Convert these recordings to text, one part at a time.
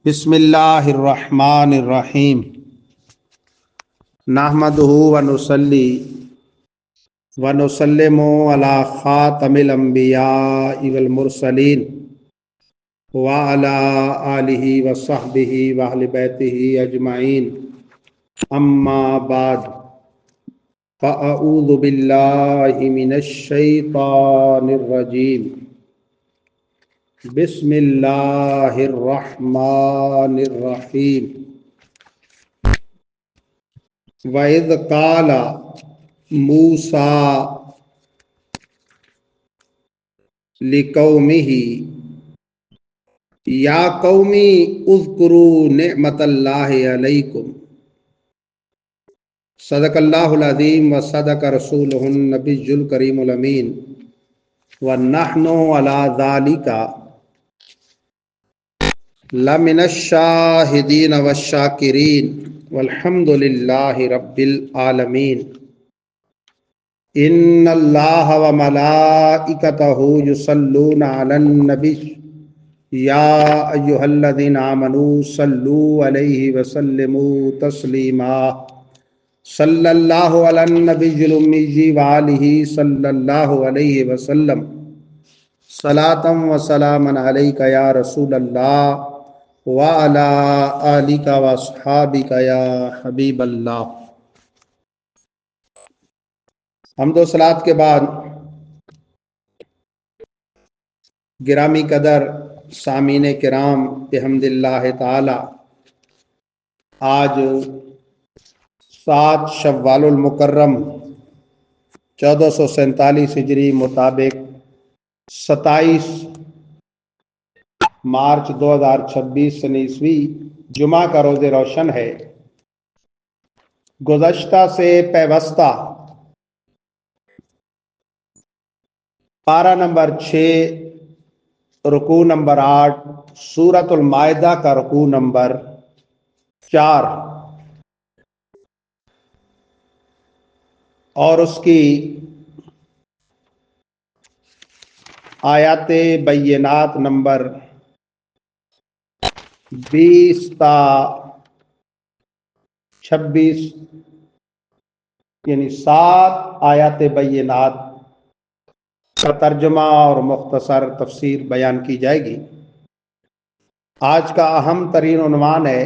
بسم اللہ الرحمن الرحیم نحمدہ ونصلی ونسلم علی خاتم الانبیاء والمرسلین وعلی آلہ وصحبہ واہل بیتہ اجمعین اما بعد فاعوذ باللہ من الشیطان الرجیم بسم اللہ الرحمن الرحیم وَإِذْ قَالَ مُوسَىٰ لِقَوْمِهِ يَا قَوْمِ اذْكُرُوا نِعْمَةَ اللَّهِ عَلَيْكُمْ صدق اللہ العظیم وصدق رسولہ النبی الکریم الامین وَنَحْنُ عَلَىٰ ذَلِكَ لَمِنَ الشَّاهِدِينَ وَالشَّاكِرِينَ وَالْحَمْدُ لِلَّهِ رَبِّ الْعَالَمِينَ إِنَّ اللَّهَ وَمَلَائِكَتَهُ يُصَلُّونَ عَلَى النَّبِيِّ يَا أَيُّهَا الَّذِينَ آمَنُوا صَلُّوا عَلَيْهِ وَسَلِّمُوا تَسْلِيمًا صلی اللہ علی النبی الأمی وآلہ صلی اللہ علیہ وسلم صلاۃ و سلاما علیک یا رسول اللہ وعلی آلک واصحابک یا حبیب اللہ۔ حمد و صلات کے بعد گرامی قدر سامعین کرام بحمد اللہ تعالی آج 7 شوال المکرم 1447 ہجری مطابق 27 مارچ 2026 عیسوی جمعہ کا روز روشن ہے۔ گزشتہ سے پیوستہ پارہ نمبر 6 رکوع نمبر 8 سورۃ المائدہ کا رکوع نمبر 4 اور اس کی آیات بینات نمبر 20 تا 26 یعنی 7 آیات بینات کا ترجمہ اور مختصر تفسیر بیان کی جائے گی۔ آج کا اہم ترین عنوان ہے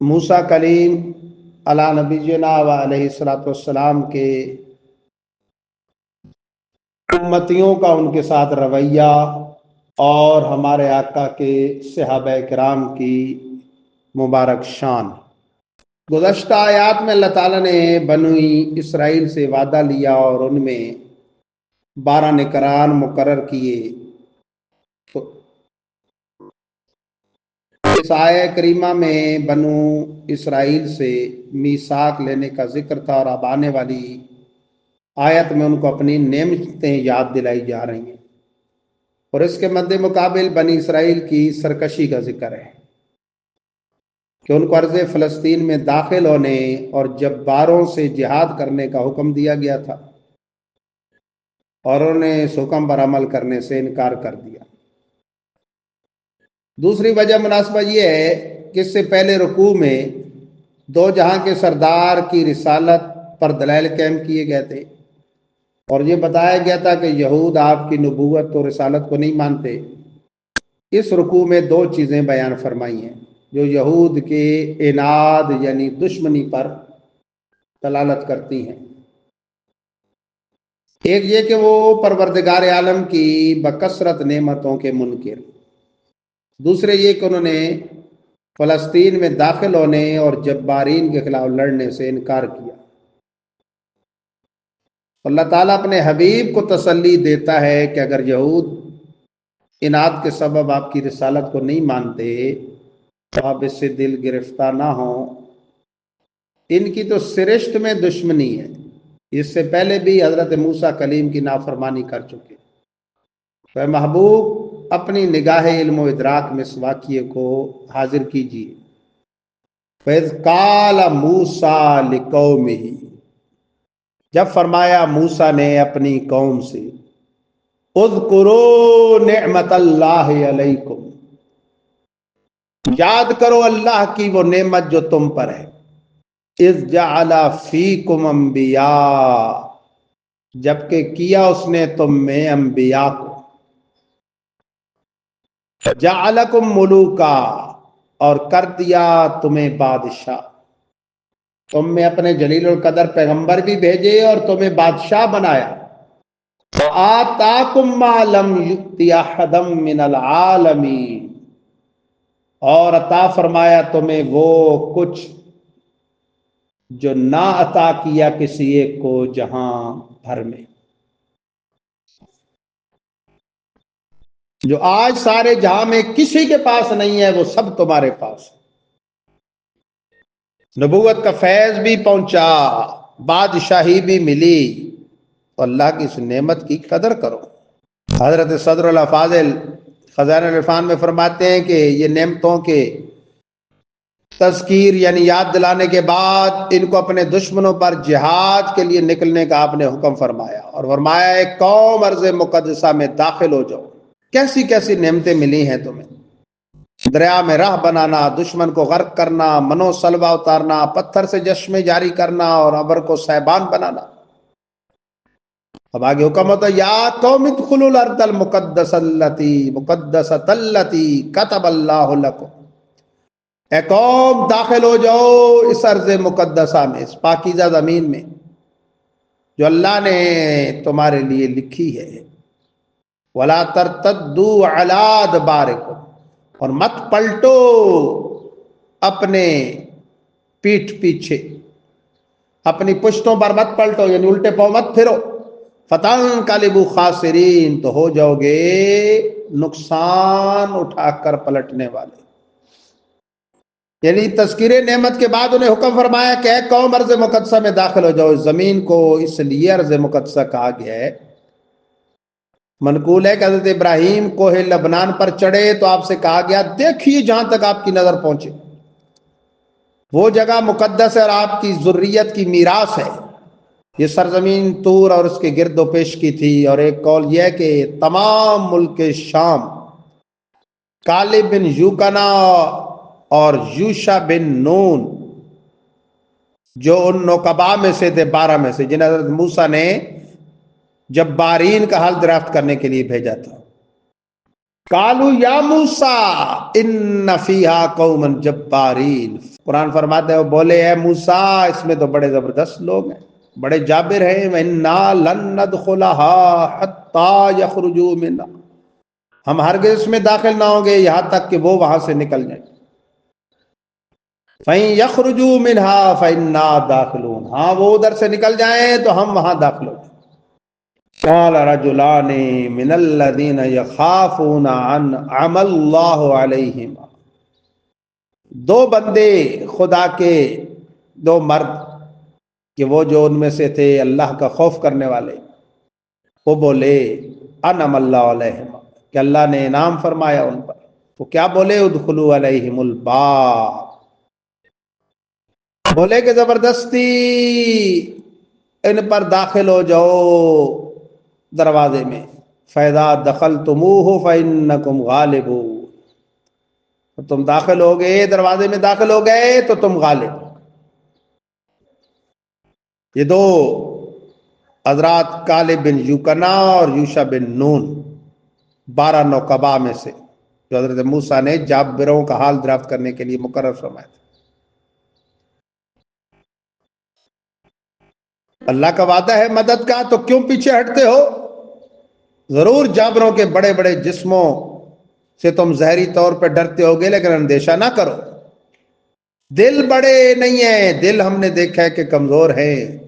موسیٰ کلیم علی نبینا و علیہ الصلوۃ والسلام کے امتیوں کا ان کے ساتھ رویہ اور ہمارے آقا کے صحابہ کرام کی مبارک شان۔ گزشتہ آیات میں اللہ تعالیٰ نے بنی اسرائیل سے وعدہ لیا اور ان میں 12 نگران مقرر کیے۔ تو اس آیہ کریمہ میں بنو اسرائیل سے میثاق لینے کا ذکر تھا اور اب آنے والی آیت میں ان کو اپنی نعمتیں یاد دلائی جا رہی ہیں، اور اس کے مد مقابل بنی اسرائیل کی سرکشی کا ذکر ہے کہ ان کو ارض فلسطین میں داخل ہونے اور جباروں سے جہاد کرنے کا حکم دیا گیا تھا اور انہوں نے اس حکم پر عمل کرنے سے انکار کر دیا۔ دوسری وجہ مناسبہ یہ ہے کہ اس سے پہلے رکوع میں 2 جہاں کے سردار کی رسالت پر دلائل قائم کیے گئے تھے اور یہ بتایا گیا تھا کہ یہود آپ کی نبوت اور رسالت کو نہیں مانتے۔ اس رکوع میں 2 چیزیں بیان فرمائی ہیں جو یہود کے عناد یعنی دشمنی پر دلالت کرتی ہیں۔ ایک یہ کہ وہ پروردگار عالم کی بکثرت نعمتوں کے منکر، دوسرے یہ کہ انہوں نے فلسطین میں داخل ہونے اور جبارین کے خلاف لڑنے سے انکار کیا۔ اللہ تعالیٰ اپنے حبیب کو تسلی دیتا ہے کہ اگر یہود عناد کے سبب آپ کی رسالت کو نہیں مانتے تو آپ اس سے دل گرفتار نہ ہوں، ان کی تو سرشت میں دشمنی ہے، اس سے پہلے بھی حضرت موسیٰ کلیم کی نافرمانی کر چکے۔ اے محبوب اپنی نگاہ علم و ادراک میں اس واقعے کو حاضر کیجیے۔ فَإِذْ قَالَ مُوسَىٰ لِقَوْمِهِ، جب فرمایا موسیٰ نے اپنی قوم سے، اذکروا نعمت اللہ علیکم، یاد کرو اللہ کی وہ نعمت جو تم پر ہے، اذ جعل فیکم انبیاء، جبکہ کیا اس نے تم میں انبیاء کو، جعلکم ملوکا، اور کر دیا تمہیں بادشاہ، تم میں اپنے جلیل القدر پیغمبر بھی بھیجے اور تمہیں بادشاہ بنایا، وآتاکم ما لم یؤت احدا من العالمین، اور عطا فرمایا تمہیں وہ کچھ جو نہ عطا کیا کسی ایک کو جہاں بھر میں، جو آج سارے جہاں میں کسی کے پاس نہیں ہے وہ سب تمہارے پاس ہے۔ نبوت کا فیض بھی پہنچا، بادشاہی بھی ملی، تو اللہ کی اس نعمت کی قدر کرو۔ حضرت صدر الافاضل خزانہ العرفان میں فرماتے ہیں کہ یہ نعمتوں کے تذکیر یعنی یاد دلانے کے بعد ان کو اپنے دشمنوں پر جہاد کے لیے نکلنے کا آپ نے حکم فرمایا، اور فرمایا ایک قوم ارض مقدسہ میں داخل ہو جاؤ، کیسی کیسی نعمتیں ملی ہیں تمہیں، دریا میں راہ بنانا، دشمن کو غرق کرنا، منو سلوا اتارنا، پتھر سے جشمے جاری کرنا اور ابر کو سیبان بنانا۔ اب آگے حکم ہوتا ہے یا قوم ادخلوا الارض المقدسۃ التی کتب اللہ لکم، اے قوم داخل ہو جاؤ اس ارض مقدسہ میں، اس پاکیزہ زمین میں جو اللہ نے تمہارے لیے لکھی ہے، ولا ترتدوا علی ادبارکم، اور مت پلٹو اپنے پیٹھ پیچھے، اپنی پشتوں پر مت پلٹو یعنی الٹے پاؤں مت پھرو، فتنقلبوا خاسرین، تو ہو جاؤ گے نقصان اٹھا کر پلٹنے والے۔ یعنی تذکیر نعمت کے بعد انہیں حکم فرمایا کہ اے قوم ارض مقدسہ میں داخل ہو جاؤ۔ اس زمین کو اس لیے ارض مقدسہ کہا گیا ہے، منقول ہے کہ حضرت ابراہیم کوہ لبنان پر چڑھے تو آپ سے کہا گیا دیکھیے جہاں تک آپ کی نظر پہنچے، وہ جگہ مقدس ہے اور آپ کی ذریت کی میراث ہے۔ یہ سرزمین طور اور اس کے گرد و پیش کی تھی، اور ایک قول یہ ہے کہ تمام ملک شام کالب بن یوکنا اور یوشا بن نون جو ان نقبا میں سے تھے، 12 میں سے، جنہیں حضرت موسیٰ نے جبارین کا حل دریافت کرنے کے لیے بھیجا تھا، قالوا یا موسیٰ ان فیہا قوما جبارین، قرآن فرماتا ہے وہ بولے اے موسیٰ اس میں تو بڑے زبردست لوگ ہیں، بڑے جابر ہیں، وَإِنَّا لَن نَّدْخُلَهَا حَتَّى يَخْرُجُوا مِنْهَا، ہم ہرگز اس میں داخل نہ ہوں گے یہاں تک کہ وہ وہاں سے نکل جائیں، فَإِن يَخْرُجُوا مِنْهَا فَإِنَّا دَاخِلُونَ، ہاں وہ ادھر سے نکل جائیں تو ہم وہاں داخل ہو جائیں۔ قال رجلان من الذين يخافون انعم اللہ علیہم، دو بندے خدا کے، دو مرد کہ وہ جو ان میں سے تھے اللہ کا خوف کرنے والے، وہ بولے انعم اللہ علیہم، کہ اللہ نے انعام فرمایا ان پر، وہ کیا بولے ادخلوا علیہم الباب، بولے کہ زبردستی ان پر داخل ہو جاؤ دروازے میں، فَإِذَا دَخَلْتُمُوهُ فَإِنَّكُمْ غَالِبُونَ، تم داخل ہو گئے، دروازے میں داخل ہو گئے تو تم غالب۔ یہ دو حضرات کالب بن یوکنا اور یوشا بن نون، 12 نقبا میں سے جو حضرت موسیٰ نے جابروں کا حال دریافت کرنے کے لیے مقرر فرمایا تھا۔ اللہ کا وعدہ ہے مدد کا، تو کیوں پیچھے ہٹتے ہو؟ ضرور جابروں کے بڑے بڑے جسموں سے تم ظاہری طور پہ ڈرتے ہوگے، لیکن اندیشہ نہ کرو، دل بڑے نہیں ہیں، دل ہم نے دیکھا ہے کہ کمزور ہیں۔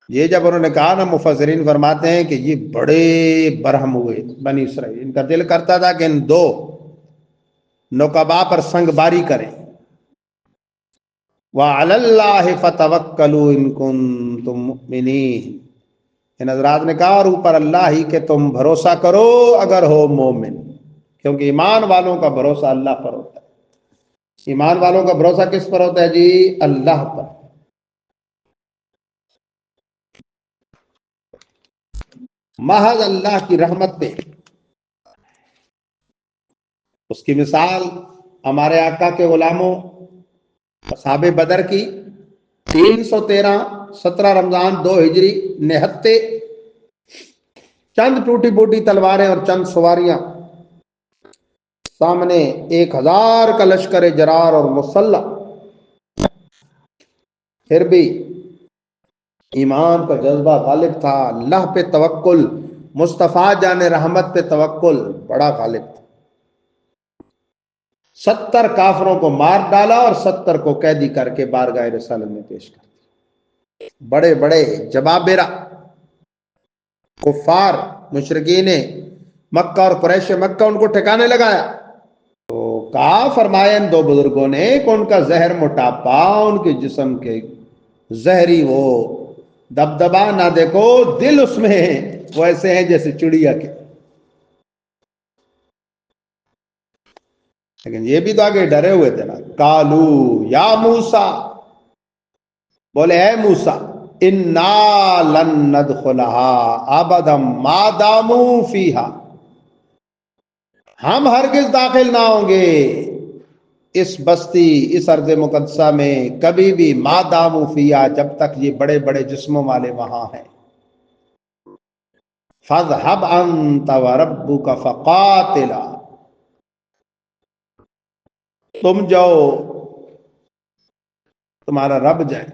یہ جب انہوں نے کہا نا، مفسرین فرماتے ہیں کہ یہ بڑے برہم ہوئے بنی اسرائیل، ان کا دل کرتا تھا کہ ان دو نقبا پر سنگ باری کریں۔ وَعَلَى اللَّهِ فَتَوَكَّلُوا إِن كُنتُم مُّؤْمِنِينَ، ان حضرات نے کہا اور اوپر اللہ ہی کہ تم بھروسہ کرو اگر ہو مومن، کیونکہ ایمان والوں کا بھروسہ اللہ پر ہوتا ہے۔ ایمان والوں کا بھروسہ کس پر ہوتا ہے جی؟ اللہ پر، محض اللہ کی رحمت پہ۔ اس کی مثال ہمارے آقا کے غلاموں اصحاب بدر کی 313 17 رمضان 2 ہجری نہتے چند ٹوٹی بوٹی تلواریں اور چند سواریاں، سامنے 1000 کا لشکر جرار اور مسلح، پھر بھی ایمان کا جذبہ غالب تھا، اللہ پہ توکل، مصطفیٰ جان رحمت پہ توکل بڑا غالب تھا۔ 70 کافروں کو مار ڈالا اور 70 کو قیدی کر کے بارگاہ رسالت میں پیش کر دیا۔ بڑے بڑے جبابرہ کفار مشرکین مکہ اور قریش مکہ ان کو ٹھکانے لگایا تو کہا، فرمایا ان دو بزرگوں نے کہ ان کا زہر موٹاپا، ان کے جسم کے زہری وہ دبدبا نہ دیکھو، دل اس میں وہ ایسے ہیں جیسے چڑیا کے۔ لیکن یہ بھی تو آگے ڈرے ہوئے تھے نا، کالو یا موسیٰ، بولے اے موسیٰ، انا لن ندخلها ابدا ما داموا فیہا، ہم ہرگز داخل نہ ہوں گے اس بستی، اس ارض مقدسہ میں کبھی بھی، ما داموا فیہا، جب تک یہ بڑے بڑے جسموں والے وہاں ہیں۔ فاذهب انت وربک فقاتلا، تم جاؤ، تمہارا رب جائے،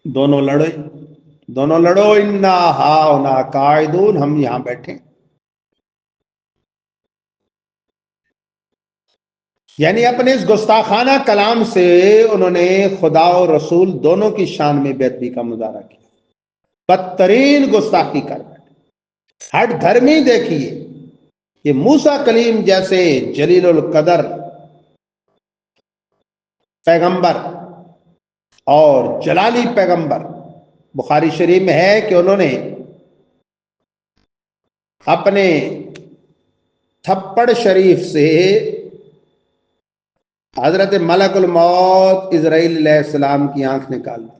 دونوں لڑو، انا ہاؤنا قاعدون، ہم یہاں بیٹھے۔ یعنی اپنے اس گستاخانہ کلام سے انہوں نے خدا اور رسول دونوں کی شان میں بے ادبی کا مظاہرہ کیا، بدترین گستاخی کر بیٹھے۔ ہٹ دھرمی دیکھیے کہ موسیٰ کلیم جیسے جلیل القدر پیغمبر اور جلالی پیغمبر، بخاری شریف میں ہے کہ انہوں نے اپنے تھپڑ شریف سے حضرت ملک الموت اسرائیل علیہ السلام کی آنکھ نکال دی۔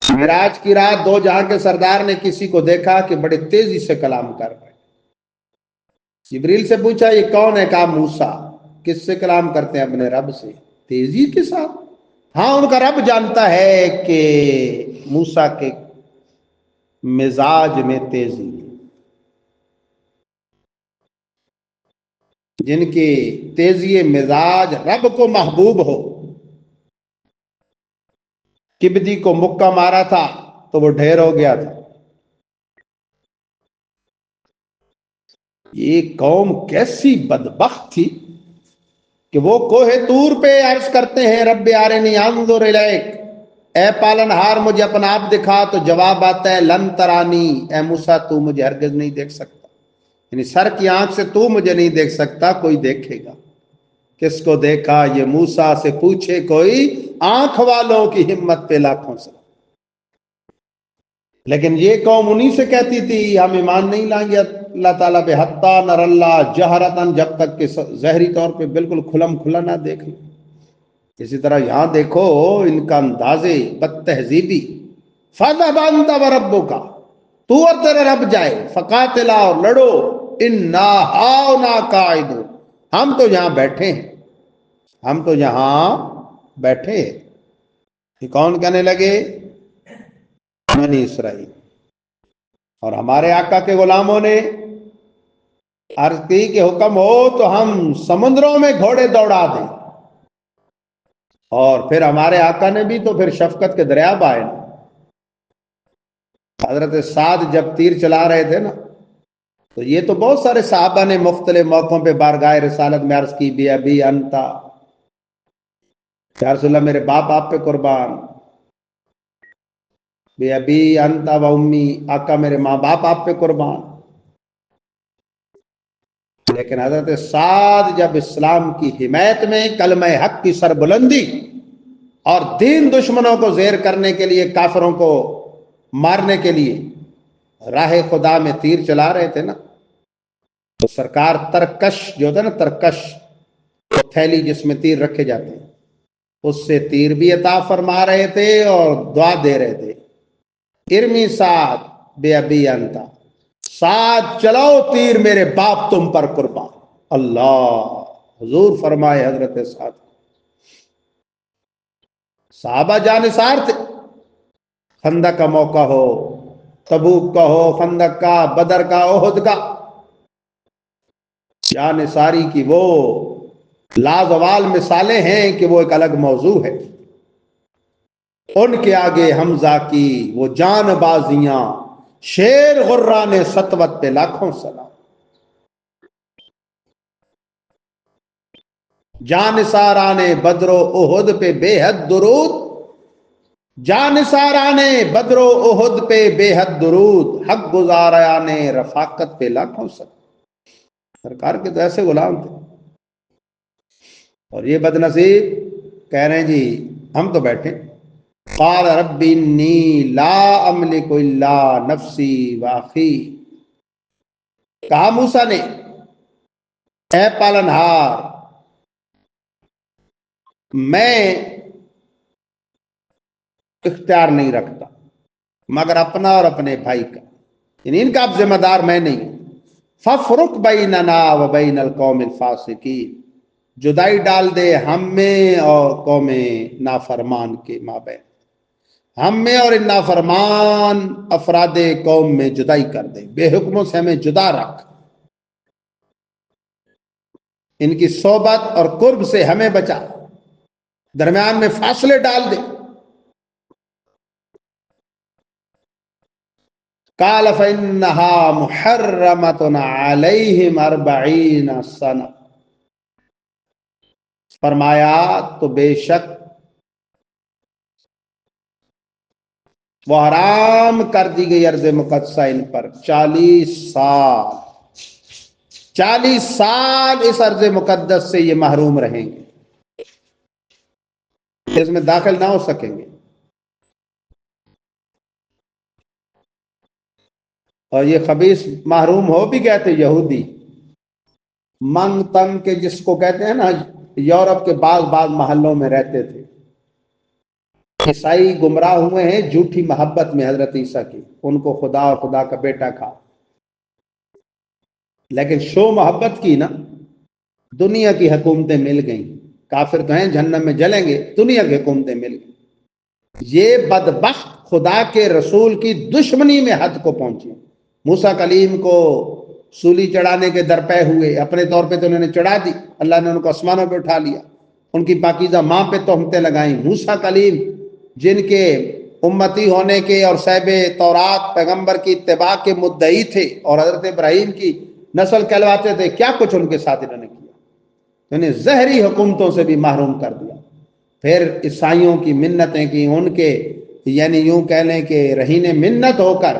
معراج کی رات دو جہاں کے سردار نے کسی کو دیکھا کہ بڑے تیزی سے کلام کر رہے۔ جبریل سے پوچھا یہ کون ہے؟ کہا موسیٰ۔ کس سے کلام کرتے ہیں؟ اپنے رب سے، تیزی کے ساتھ۔ ہاں ان کا رب جانتا ہے کہ موسیٰ کے مزاج میں تیزی، جن کی تیزی مزاج رب کو محبوب ہو۔ کبدی کو مکہ مارا تھا تو وہ ڈھیر ہو گیا تھا۔ یہ قوم کیسی بدبخت تھی کہ وہ کوہ طور پہ عرض کرتے ہیں رب ارنی انظر الیک، اے پالنہار مجھے اپنا آپ دکھا، تو جواب آتا ہے لن ترانی، اے موسیٰ تو مجھے ہرگز نہیں دیکھ سکتا، یعنی سر کی آنکھ سے تو مجھے نہیں دیکھ سکتا، کوئی دیکھے گا۔ کس کو دیکھا؟ یہ موسیٰ سے پوچھے کوئی، آنکھ والوں کی ہمت پہ لاکھوں سے۔ لیکن یہ قوم انہی سے کہتی تھی ہم ایمان نہیں لائیں گے اللہ تعالیٰ پہ حتیٰ نر اللہ جہرتاً، جب تک کہ ظاہری طور پہ بالکل کھلم کھلا نہ دیکھ لیں۔ اسی طرح یہاں دیکھو ان کا انداز بد تہذیبی، فَاذْهَبْ أَنْتَ وَرَبُّكَ، تو اور تیرا رب جائے، فَقَاتِلَا، اور لڑو، اِنَّا هَاهُنَا قَاعِدُونَ، ہم تو یہاں بیٹھے ہیں، ہم تو یہاں بیٹھے ہیں۔ یہ کون کہنے لگے؟ بنی اسرائیل۔ اور ہمارے آقا کے غلاموں نے عرض کی کہ حکم ہو تو ہم سمندروں میں گھوڑے دوڑا دیں، اور پھر ہمارے آقا نے بھی تو پھر شفقت کے دریا بہائے نا۔ حضرت سعد جب تیر چلا رہے تھے نا، تو یہ تو بہت سارے صحابہ نے مختلف موقعوں پہ بارگاہ رسالت میں عرض کی بی ابی انتا، یا رسول اللہ میرے باپ آپ پہ قربان، بی ابی انتا و امی، آقا میرے ماں باپ آپ پہ قربان۔ لیکن حضرت سعد جب اسلام کی حمایت میں کلمہ حق کی سربلندی اور دین دشمنوں کو زیر کرنے کے لیے، کافروں کو مارنے کے لیے راہ خدا میں تیر چلا رہے تھے نا، تو سرکار ترکش جو تھا نا، ترکش تھیلی جس میں تیر رکھے جاتے ہیں، اس سے تیر بھی عطا فرما رہے تھے اور دعا دے رہے تھے، ارمی سعد بے ابی انتا، ساتھ چلاؤ تیر میرے باپ تم پر قربان. اللہ، حضور فرمائے حضرت سعد، صحابہ جانثار تھے. خندق کا موقع ہو، تبوک کا ہو، خندق کا، بدر کا، احد کا، جانثاری کی وہ لازوال مثالیں ہیں کہ وہ ایک الگ موضوع ہے. ان کے آگے حمزہ کی وہ جان بازیاں، شیر غران سطوت پہ لاکھوں سلام. جانثاران بدر و احد پہ بے حد درود، جانثاران بدر و احد پہ بے حد درود، حق گزاریان رفاقت پہ لاکھوں سلام. سرکار کے تو ایسے غلام تھے. اور یہ بد نصیب کہہ رہے ہیں جی ہم تو بیٹھے. قال رب انی لا املک الا نفسی واخی. کہا موسیٰ نے اے پالنہار میں اختیار نہیں رکھتا مگر اپنا اور اپنے بھائی کا، یعنی ان کا اب ذمہ دار میں نہیں ہوں. فَفْرُقْ بَيْنَنَا وَبَيْنَ الْقَوْمِ الْفَاسِقِينَ، جدائی ڈال دے ہم میں اور قوم نافرمان کے مابین، ہم میں اور ان نافرمان افراد قوم میں جدائی کر دے، بے حکموں سے ہمیں جدا رکھ، ان کی صحبت اور قرب سے ہمیں بچا، درمیان میں فاصلے ڈال دے. قال فإنها محرمة عليهم 40 سنة، فرمایا تو بے شک وہ حرام کر دی گئی ارض مقدسہ ان پر 40 سال. 40 سال اس ارض مقدس سے یہ محروم رہیں گے، اس میں داخل نہ ہو سکیں گے. اور یہ خبیث محروم ہو بھی گئے تھے یہودی، منگ تنگ کے جس کو کہتے ہیں نا، یورپ کے بعض محلوں میں رہتے تھے. عیسائی گمراہ ہوئے ہیں جھوٹی محبت میں حضرت عیسیٰ کی، ان کو خدا اور خدا کا بیٹا کہا، لیکن شو محبت کی نا، دنیا کی حکومتیں مل گئیں. کافر تو ہیں جہنم میں جلیں گے، دنیا کی حکومتیں مل گئیں. یہ بدبخت خدا کے رسول کی دشمنی میں حد کو پہنچے. موسیٰ کلیم کو سولی چڑھانے کے درپے ہوئے، اپنے طور پہ تو انہوں نے چڑھا دی، اللہ نے ان کو آسمانوں پہ اٹھا لیا، ان کی پاکیزہ ماں پہ تہمتیں لگائیں. موسیٰ کلیم جن کے امتی ہونے کے اور صاحب تورات پیغمبر کی اتباع کے مدعی تھے اور حضرت ابراہیم کی نسل کہلواتے تھے، کیا کچھ ان کے ساتھ انہوں نے کیا، انہیں زہری حکومتوں سے بھی محروم کر دیا. پھر عیسائیوں کی منتیں کی، ان کے یعنی یوں کہہ لیں کہ رہین منت ہو کر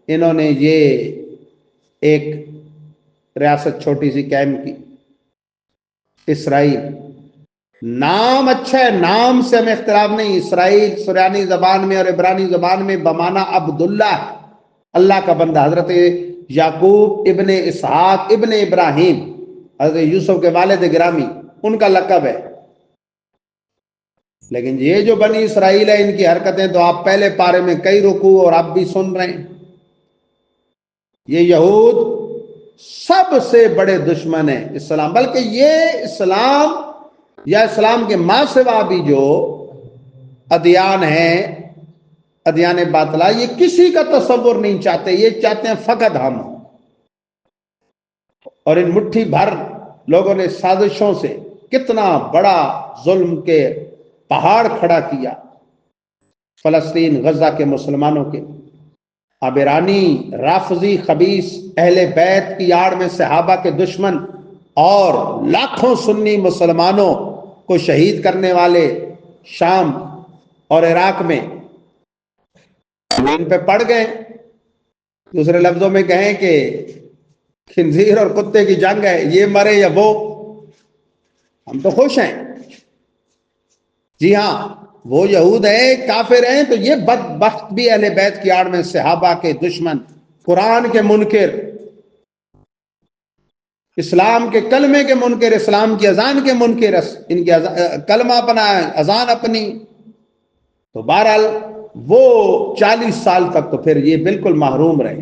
انہوں نے یہ ایک ریاست چھوٹی سی قائم کی، اسرائیل. نام اچھا ہے، نام سے ہمیں اختلاف نہیں. اسرائیل سریانی زبان میں اور عبرانی زبان میں بمانا عبداللہ، اللہ کا بندہ. حضرت یعقوب ابن اسحاق ابن ابراہیم، حضرت یوسف کے والد گرامی، ان کا لقب ہے. لیکن یہ جو بنی اسرائیل ہے، ان کی حرکتیں تو آپ پہلے پارے میں کئی رکوع اور آپ بھی سن رہے ہیں. یہ یہود سب سے بڑے دشمن ہیں اسلام، بلکہ یہ اسلام یا اسلام کے ماں سوا بھی جو ادیان ہیں، ادیان باطلہ، یہ کسی کا تصور نہیں چاہتے. یہ چاہتے ہیں فقط ہم. اور ان مٹھی بھر لوگوں نے سازشوں سے کتنا بڑا ظلم کے پہاڑ کھڑا کیا فلسطین، غزہ کے مسلمانوں کے. عبرانی، رافضی، خبیث، اہل بیت کی آڑ میں صحابہ کے دشمن اور لاکھوں سنی مسلمانوں کو شہید کرنے والے شام اور عراق میں ان پہ پڑ گئے. دوسرے لفظوں میں کہیں کہ خنزیر اور کتے کی جنگ ہے، یہ مرے یا وہ، ہم تو خوش ہیں. جی ہاں، وہ یہود ہیں، کافر ہیں، تو یہ بدبخت بھی اہل بیت کی آڑ میں صحابہ کے دشمن، قرآن کے منکر، اسلام کے کلمے کے منکر، اسلام کی اذان کے منکر، ان کی کلمہ اپنا ہے، اذان اپنی. تو بہرحال وہ 40 سال تک تو پھر یہ بالکل محروم رہے.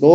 2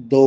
2